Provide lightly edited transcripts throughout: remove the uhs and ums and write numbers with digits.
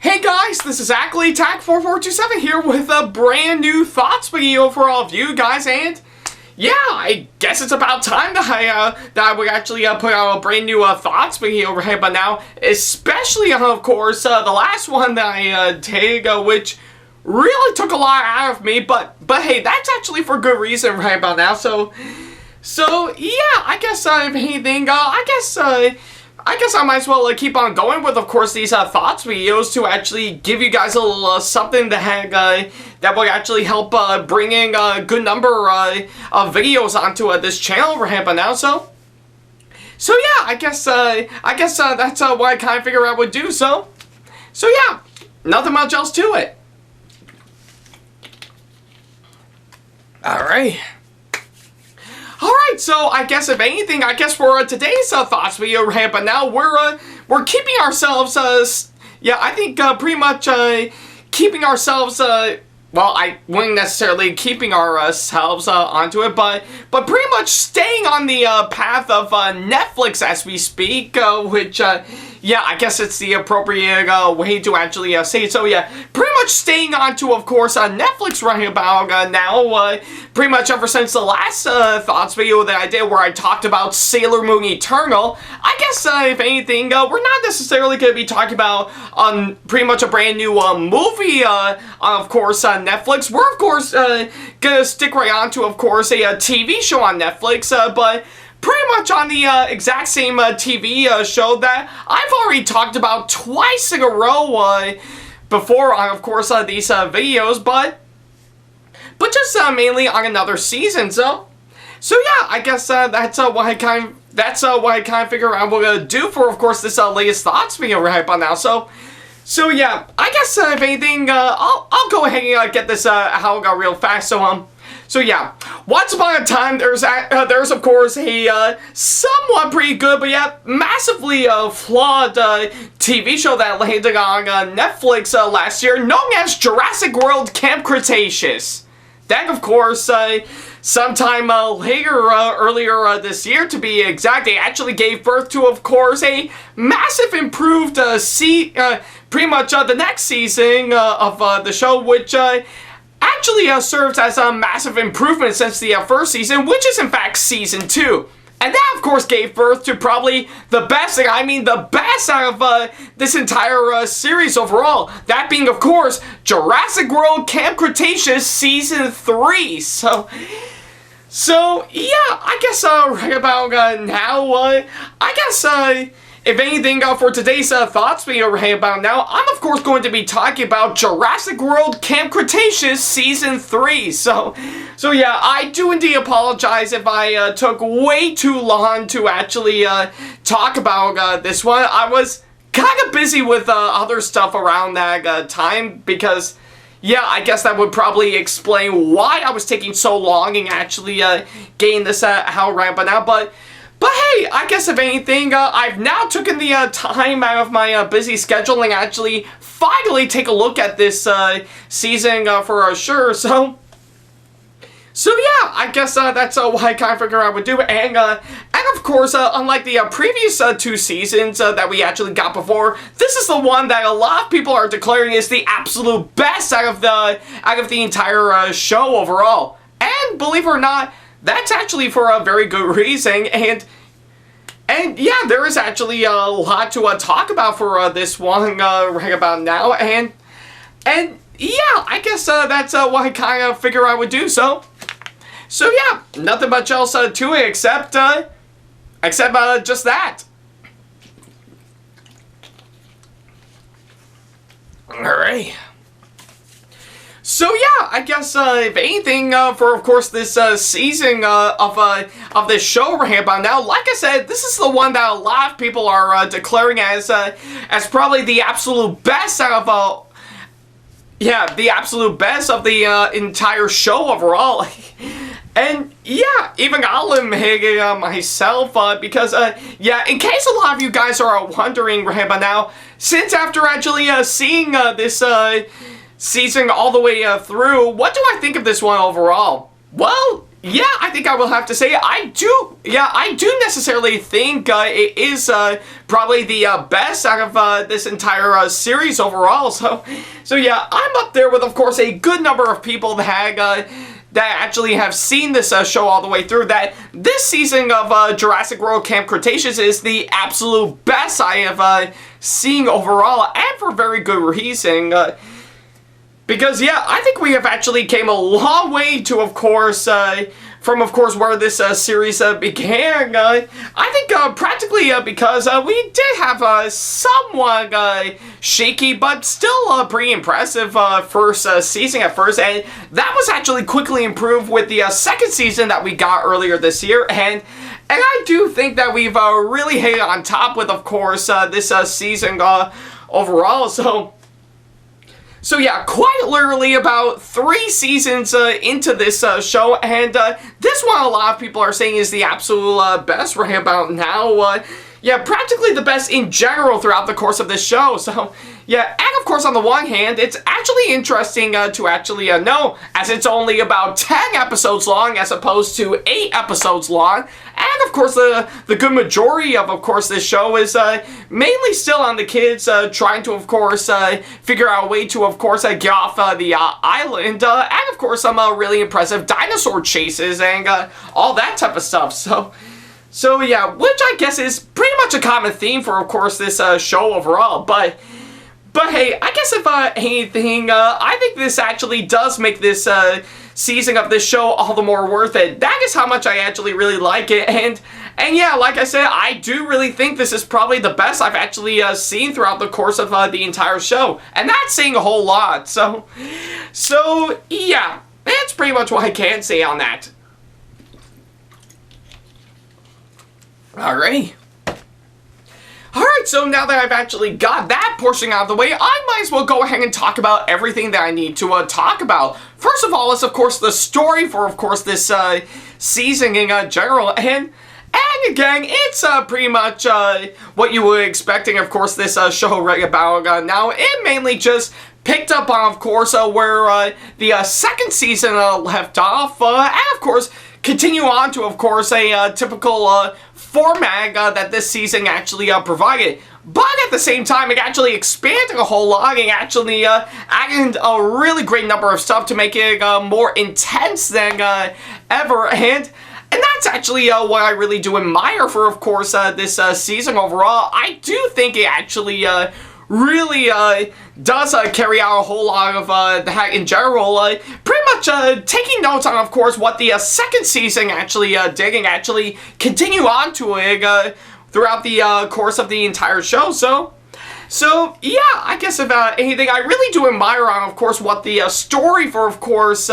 Hey guys, this is Ackleyattack4427 here with a brand new thoughts video for all of you guys, and yeah, I guess it's about time that I would actually put out a brand new thoughts video over here. But now, especially of course the last one that I did, which really took a lot out of me. But hey, that's actually for good reason right about now. So yeah, I guess if anything, I guess I might as well keep on going with, of course, these thoughts videos to actually give you guys a little something that will actually help bring in a good number of videos onto this channel right now. So yeah, I guess that's what I kind of figure I would do. So yeah, nothing much else to it. All right. Alright, so I guess if anything, I guess for today's thoughts video, right, but now we're keeping ourselves, yeah, I think pretty much keeping ourselves, well, I wouldn't necessarily keeping ourselves onto it, but pretty much staying on the path of Netflix as we speak, which, yeah, I guess it's the appropriate way to actually say it. So yeah, pretty much staying onto, of course, Netflix right about now, pretty much ever since the last thoughts video that I did where I talked about Sailor Moon Eternal. I guess, if anything, we're not necessarily going to be talking about pretty much a brand new movie, of course, on Netflix. We're, of course, going to stick right on to, of course, a TV show on Netflix, but pretty much on the exact same TV show that I've already talked about twice in a row before on, of course, these videos, but just mainly on another season. So yeah, I guess that's what I kind of figure I will do for, of course, this latest thoughts video right about now. So yeah, I guess if anything, I'll go ahead and get this out real fast. So yeah, once upon a time, there's of course a somewhat pretty good, but yet massively flawed TV show that landed on Netflix last year, known as Jurassic World Camp Cretaceous. Then, of course, sometime earlier this year, to be exact, they actually gave birth to, of course, a massive improved pretty much the next season of the show, which actually serves as a massive improvement since the first season, which is in fact season 2. And that, of course, gave birth to probably the best, I mean the best out of this entire series overall. That being, of course, Jurassic World Camp Cretaceous Season 3. So yeah, I guess right about now, I guess if anything, for today's thoughts video right about now, I'm of course going to be talking about Jurassic World Camp Cretaceous Season 3. So yeah, I do indeed apologize if I took way too long to actually talk about this one. I was kind of busy with other stuff around that time because, yeah, I guess that would probably explain why I was taking so long in actually getting this out right about now. But hey, I guess if anything, I've now taken the time out of my busy schedule and actually finally take a look at this season for sure. So yeah, I guess that's what I kind of figured I would do. And of course, unlike the previous 2 seasons that we actually got before, this is the one that a lot of people are declaring is the absolute best out of the entire show overall. And believe it or not, that's actually for a very good reason, and yeah, there is actually a lot to talk about for this one right about now, and yeah, I guess that's what I kind of figure I would do. So yeah, nothing much else to it except just that. All right. So yeah, I guess if anything, for of course this season of this show right about now, like I said, this is the one that a lot of people are declaring as probably the absolute best out of yeah, the absolute best of the entire show overall. And yeah, even I'll admit myself, because yeah, in case a lot of you guys are wondering right about now, since after actually seeing this season all the way through, what do I think of this one overall? Well, Yeah, I think I will have to say I do necessarily think it is probably the best out of this entire series overall. So yeah, I'm up there with, of course, a good number of people that actually have seen this show all the way through. That this season of Jurassic World Camp Cretaceous is the absolute best I have seen overall, and for very good reason. Because, yeah, I think we have actually came a long way to, of course, from, of course, where this series began. I think practically because we did have a somewhat shaky, but still pretty impressive first season at first. And that was actually quickly improved with the second season that we got earlier this year. And I do think that we've really hit on top with, of course, this season overall. So yeah, quite literally about 3 seasons into this show, and this one a lot of people are saying is the absolute best right about now. Yeah, practically the best in general throughout the course of this show. So yeah, and of course on the one hand, it's actually interesting to actually know, as it's only about 10 episodes long as opposed to 8 episodes long. And of course the good majority of course this show is mainly still on the kids trying to of course figure out a way to of course get off the island, and of course some really impressive dinosaur chases and all that type of stuff. So yeah, which I guess is pretty much a common theme for, of course, this show overall. But hey, I guess if anything, I think this actually does make this season of this show all the more worth it. That is how much I actually really like it. And yeah, like I said, I do really think this is probably the best I've actually seen throughout the course of the entire show. And that's saying a whole lot. So yeah, that's pretty much what I can say on that. Alrighty. Alright, so now that I've actually got that portion out of the way, I might as well go ahead and talk about everything that I need to talk about. First of all is, of course, the story for, of course, this season in general, and again, it's pretty much what you were expecting, of course, this show right about now. It mainly just picked up on, of course, where the second season left off, and of course, continue on to, of course, a typical format that this season actually provided. But at the same time, it actually expanded a whole lot and actually added a really great number of stuff to make it more intense than ever. And that's actually what I really do admire for, of course, this season overall. I do think it actually really does carry out a whole lot of that in general. Pretty much taking notes on, of course, what the second season actually did and actually continue on to it throughout the course of the entire show. So yeah, I guess if anything, I really do admire on, of course, what the story for, of course,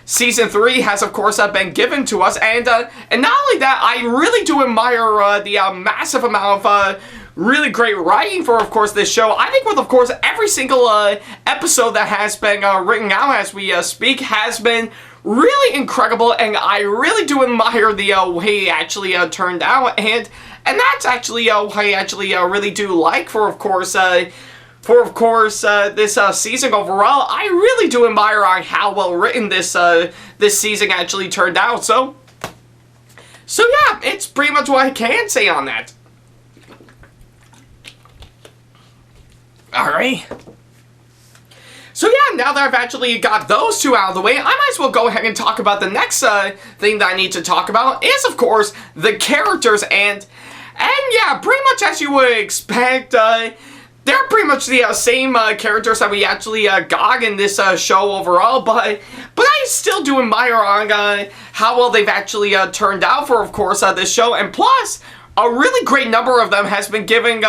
Season 3 has, of course, been given to us. And not only that, I really do admire the massive amount of really great writing for, of course, this show. I think with, of course, every single episode that has been written out as we speak has been really incredible, and I really do admire the way it actually turned out, and that's actually what I actually really do like for, of course, this season overall. I really do admire on how well written this season actually turned out. So yeah, it's pretty much what I can say on that. Alright. So yeah, now that I've actually got those two out of the way, I might as well go ahead and talk about the next thing that I need to talk about is, of course, the characters. And yeah, pretty much as you would expect, they're pretty much the same characters that we actually got in this show overall, but I still do admire on how well they've actually turned out for, of course, this show. And plus, a really great number of them has been given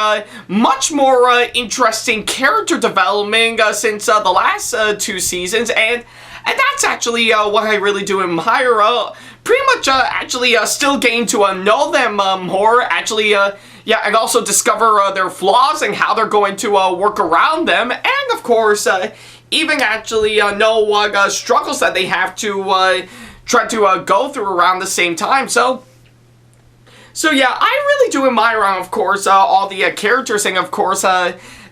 much more interesting character development since the last 2 seasons, and that's actually what I really do admire. Pretty much actually still getting to know them more, actually, yeah, and also discover their flaws and how they're going to work around them, and of course, even actually know what struggles that they have to try to go through around the same time. So yeah, I really do admire, of course, all the characters, and of course,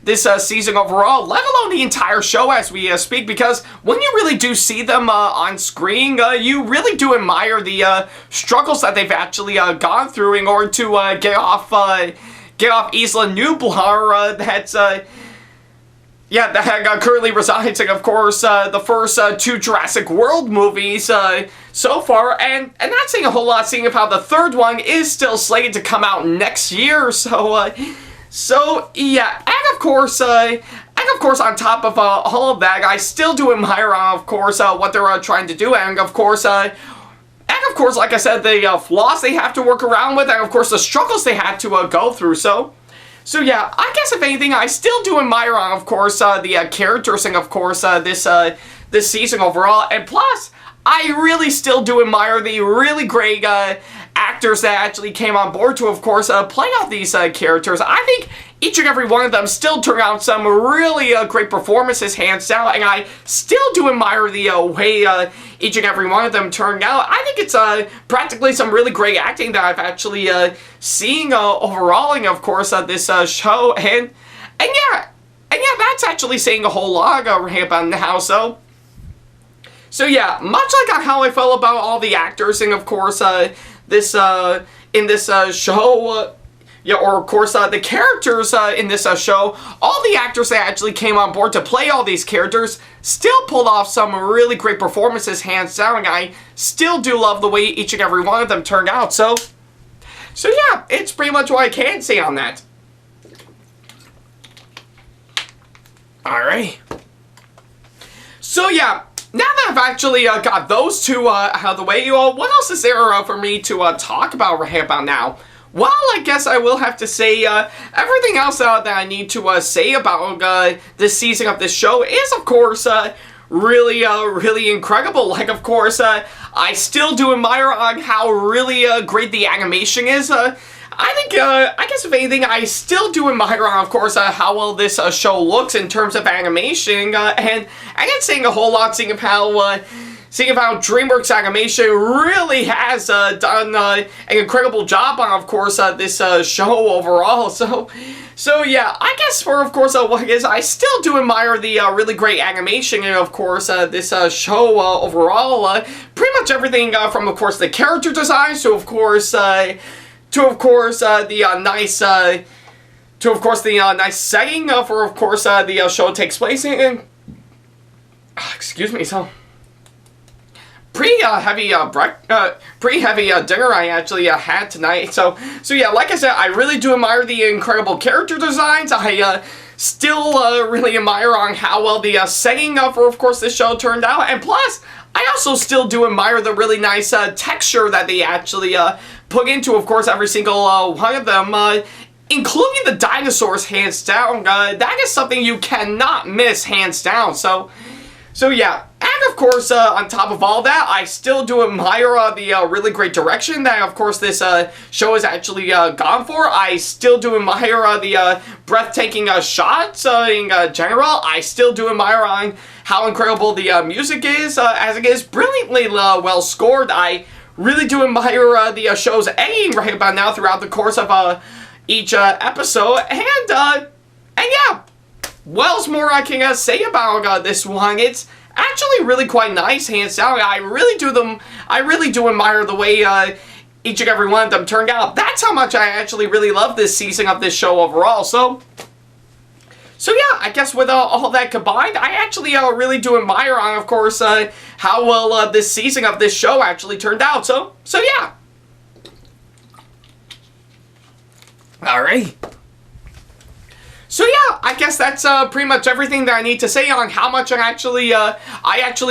this season overall, let alone the entire show as we speak, because when you really do see them on screen, you really do admire the struggles that they've actually gone through in order to get off Isla Nublar, that currently resides in, of course, the first two Jurassic World movies so far, and not saying a whole lot, seeing how the third one is still slated to come out next year, so yeah, and of course, on top of all of that, I still do admire, of course, what they're trying to do, and of course, like I said, the flaws they have to work around with, and of course, the struggles they had to go through, So yeah, I guess if anything, I still do admire, of course, the characters and, of course, this season overall. And plus, I really still do admire the really great actors that actually came on board to, of course, play out these characters. I think each and every one of them still turned out some really great performances, hands down, and I still do admire the way each and every one of them turned out. I think it's practically some really great acting that I've actually seen overall, and of course, this show, and yeah, that's actually saying a whole lot right about now, so yeah, much like how I felt about all the actors, and of course, this show, yeah, or of course, the characters in this show, all the actors that actually came on board to play all these characters still pulled off some really great performances, hands down, and I still do love the way each and every one of them turned out, so yeah, it's pretty much what I can say on that. Alright. So yeah, now that I've actually got those two out of the way, what else is there for me to talk about right about now? Well, I guess I will have to say everything else that I need to say about this season of this show is, of course, really incredible. Like, of course, I still do admire on how really great the animation is. I guess if anything, I still do admire on, of course, how well this show looks in terms of animation, and I ain't saying a whole lot, seeing how DreamWorks Animation really has done an incredible job on, of course, this show overall. So yeah, I guess for, of course, what it is, I still do admire the really great animation, and of course, this show overall. Pretty much everything from, of course, the character designs to, of course, the nice setting for, of course, the show takes place in. Excuse me, so. Pretty heavy dinner I actually had tonight. So yeah, like I said, I really do admire the incredible character designs. I still really admire on how well the setting for, of course, this show turned out. And plus, I also still do admire the really nice texture that they actually put into, of course, every single one of them, including the dinosaurs, hands down. That is something you cannot miss, hands down. So yeah, and of course, on top of all that, I still do admire the really great direction that, of course, this show has actually gone for. I still do admire the breathtaking shots in general. I still do admire on how incredible the music is, as it is brilliantly well scored. I really do admire the show's editing right about now throughout the course of each episode, and yeah. What else more I can say about this one? It's actually really quite nice, hands down. I really do admire the way each and every one of them turned out. That's how much I actually really love this season of this show overall. So yeah, I guess with all that combined, I actually really do admire on, of course, how well this season of this show actually turned out. So yeah. Alright. So yeah, I guess that's pretty much everything that I need to say on how much I actually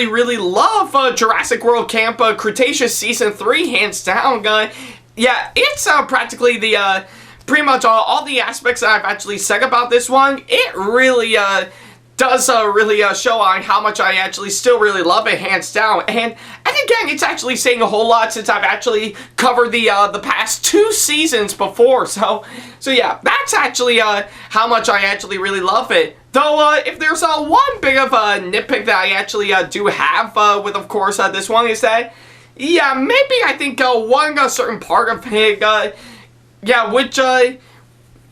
really love Jurassic World Camp Cretaceous Season 3, hands down. Yeah, it's practically the pretty much all the aspects that I've actually said about this one. It really does really show on how much I actually still really love it, hands down. And again, it's actually saying a whole lot since I've actually covered the past 2 seasons before. So yeah, that's actually how much I actually really love it. Though, if there's one bit of a nitpick that I actually do have with, of course, this one is that, yeah, maybe I think one certain part of it, yeah, which,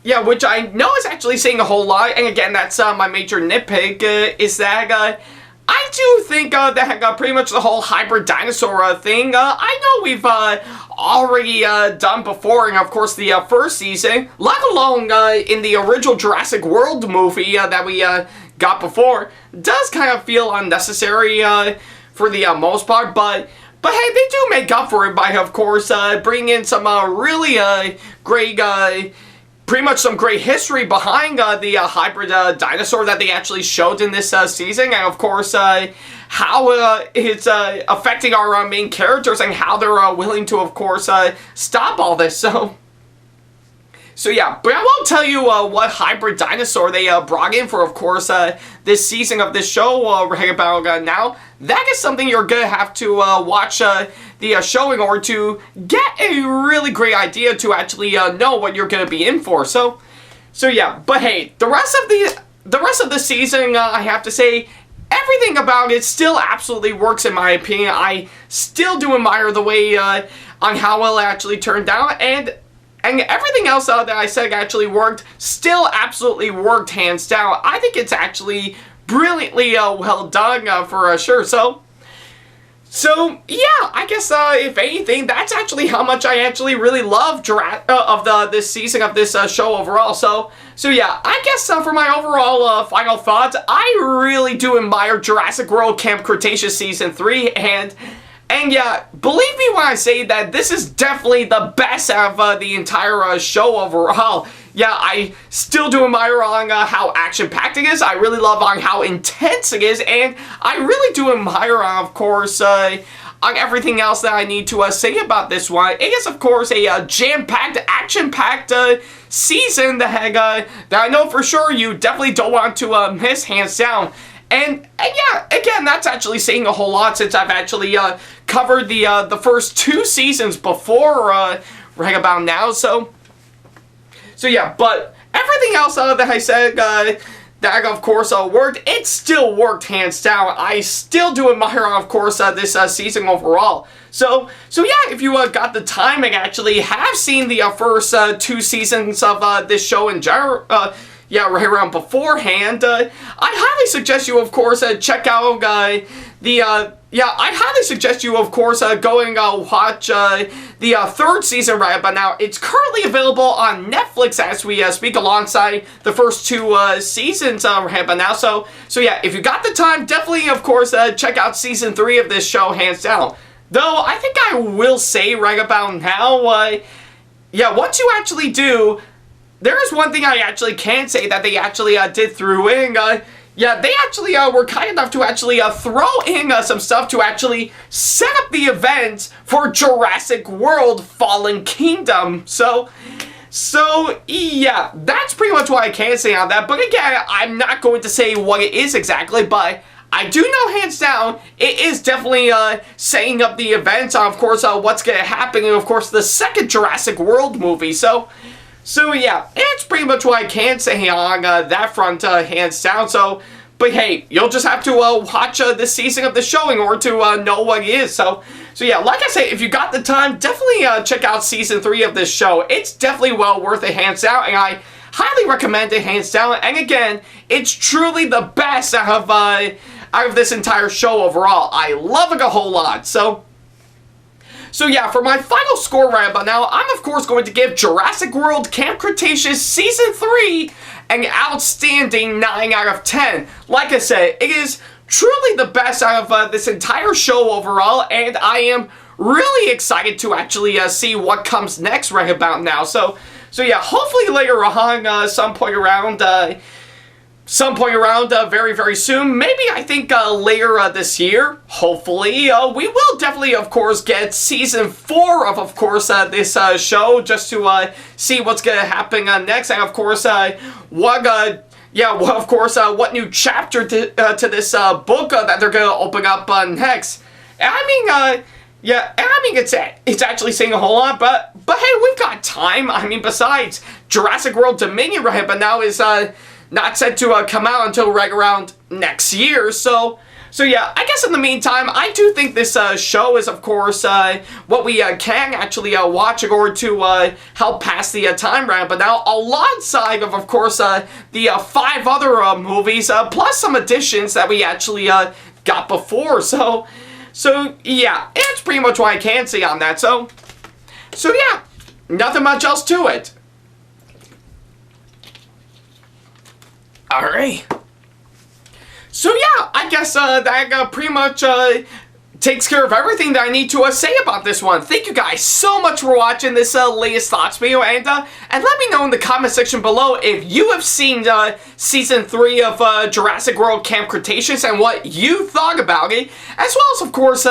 Yeah, which I know is actually saying a whole lot, and again, that's my major nitpick, is that I do think that pretty much the whole hybrid dinosaur thing, I know we've already done before, and of course the first season, let alone in the original Jurassic World movie that we got before, does kind of feel unnecessary for the most part, but hey, they do make up for it by, of course, bringing in some really great, pretty much some great history behind the hybrid dinosaur that they actually showed in this season, and of course, how it's affecting our main characters and how they're willing to, of course, stop all this, So yeah, but I won't tell you what hybrid dinosaur they brought in for, of course, this season of this show right about now. That is something you're going to have to watch the show in order to get a really great idea to actually know what you're going to be in for. So yeah, but hey, the rest of the season, I have to say, everything about it still absolutely works in my opinion. I still do admire the way on how well it actually turned out, and everything else that I said actually worked, still absolutely worked hands down. I think it's actually brilliantly well done for sure. So yeah, I guess if anything, that's actually how much I actually really love this season of this show overall. So yeah, I guess for my overall final thoughts, I really do admire Jurassic World Camp Cretaceous Season 3, and yeah, believe me when I say that this is definitely the best out of the entire show overall. Yeah, I still do admire on how action-packed it is. I really love on how intense it is, and I really do admire on, of course, on everything else that I need to say about this one. It is, of course, a jam-packed, action-packed season that I know for sure you definitely don't want to miss, hands down. And yeah, again, that's actually saying a whole lot since I've actually covered the first 2 seasons before right about now. So yeah, but everything else that I said that of course worked, it still worked hands down. I still do admire, of course, this season overall. So yeah, if you got the time and actually have seen the first 2 seasons of this show in general, yeah, right around beforehand, I highly suggest you, of course, check out yeah, I highly suggest you, of course, go and watch the 3rd season right about now. It's currently available on Netflix as we speak, alongside the first 2 seasons right about now. So yeah, if you got the time, definitely, of course, check out Season 3 of this show, hands down. Though, I think I will say right about now, yeah, once you actually do, there is one thing I actually can say that they actually did through in. Yeah, they actually were kind enough to actually throw in some stuff to actually set up the event for Jurassic World Fallen Kingdom. So yeah, that's pretty much what I can say on that. But again, I'm not going to say what it is exactly, but I do know hands down, it is definitely setting up the event on, of course, what's going to happen in, of course, the second Jurassic World movie. So yeah, it's pretty much what I can say on that front, hands down. But hey, you'll just have to watch this season of the show in order to know what it is. So yeah, like I say, if you got the time, definitely check out Season 3 of this show. It's definitely well worth it, hands down, and I highly recommend it, hands down. And again, it's truly the best out of this entire show overall. I love it a whole lot. So yeah, for my final score right about now, I'm of course going to give Jurassic World Camp Cretaceous Season 3 an outstanding 9 out of 10. Like I said, it is truly the best out of this entire show overall, and I am really excited to actually see what comes next right about now. So yeah, hopefully later on, some point around very, very soon. Maybe, I think, later this year, hopefully, we will definitely, of course, get Season 4 of course, this show, just to see what's going to happen next, and, of course, what new chapter to this book that they're going to open up next. And I mean, yeah, and I mean, it's actually saying a whole lot, but hey, we've got time. I mean, besides, Jurassic World Dominion right but now is not set to come out until right around next year, so So yeah, I guess in the meantime, I do think this show is, of course, what we can actually watch in order to help pass the time round. But now, alongside of course, the 5 other movies, plus some additions that we actually got before. So yeah, that's pretty much what I can say on that. So yeah, nothing much else to it. Alright. So yeah, I guess that pretty much takes care of everything that I need to say about this one. Thank you guys so much for watching this latest thoughts video, and let me know in the comment section below if you have seen Season 3 of Jurassic World Camp Cretaceous and what you thought about it, as well as, of course,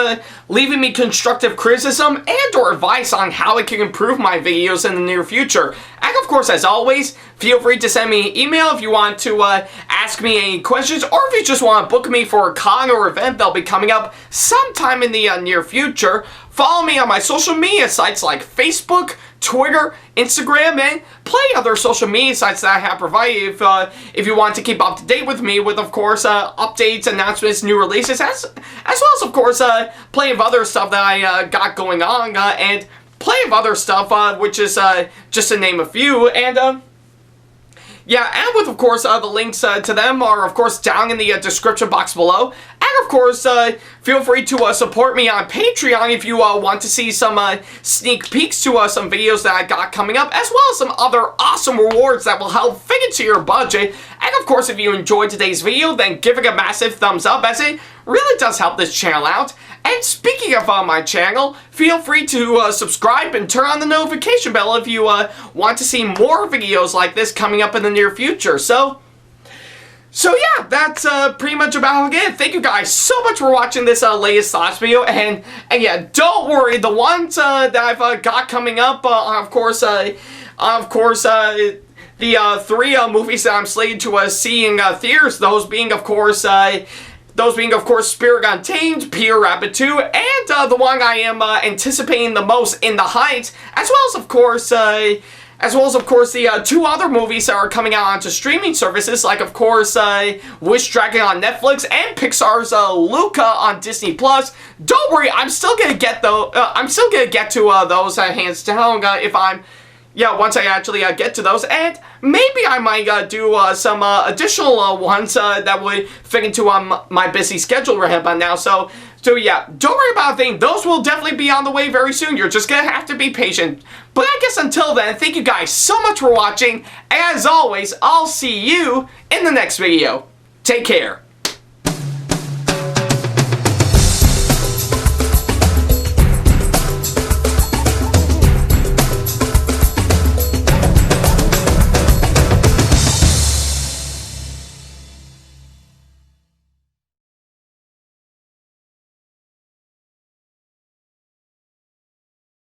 leaving me constructive criticism and or advice on how I can improve my videos in the near future. And of course, as always, feel free to send me an email if you want to ask me any questions, or if you just want to book me for a con or event that'll be coming up sometime in the near future. Follow me on my social media sites like Facebook, Twitter, Instagram, and plenty other social media sites that I have provided if you want to keep up to date with me with, of course, updates, announcements, new releases, as well as, of course, plenty of other stuff that I got going on, and plenty of other stuff, which is just to name a few, and yeah, and with, of course, the links to them are, of course, down in the description box below. And, of course, feel free to support me on Patreon if you want to see some sneak peeks to some videos that I got coming up, as well as some other awesome rewards that will help fit into your budget. And, of course, if you enjoyed today's video, then give it a massive thumbs up, as it really does help this channel out. And speaking of my channel, feel free to subscribe and turn on the notification bell if you want to see more videos like this coming up in the near future. So yeah, that's pretty much about it. Thank you guys so much for watching this latest thoughts video, and yeah, don't worry, the ones that I've got coming up, of course, the 3 movies that I'm slated to see in theaters, those being, of course, Spirit Untamed, Peter Rabbit 2, and the one I am anticipating the most, In the Heights, as well as, of course, the 2 other movies that are coming out onto streaming services, like, of course, Wish Dragon on Netflix and Pixar's Luca on Disney Plus. Don't worry, I'm still gonna get to those hands down once I actually get to those, and maybe I might do some additional ones that would fit into my busy schedule right now. So yeah, don't worry about a thing. Those will definitely be on the way very soon. You're just gonna have to be patient. But I guess until then, thank you guys so much for watching. As always, I'll see you in the next video. Take care.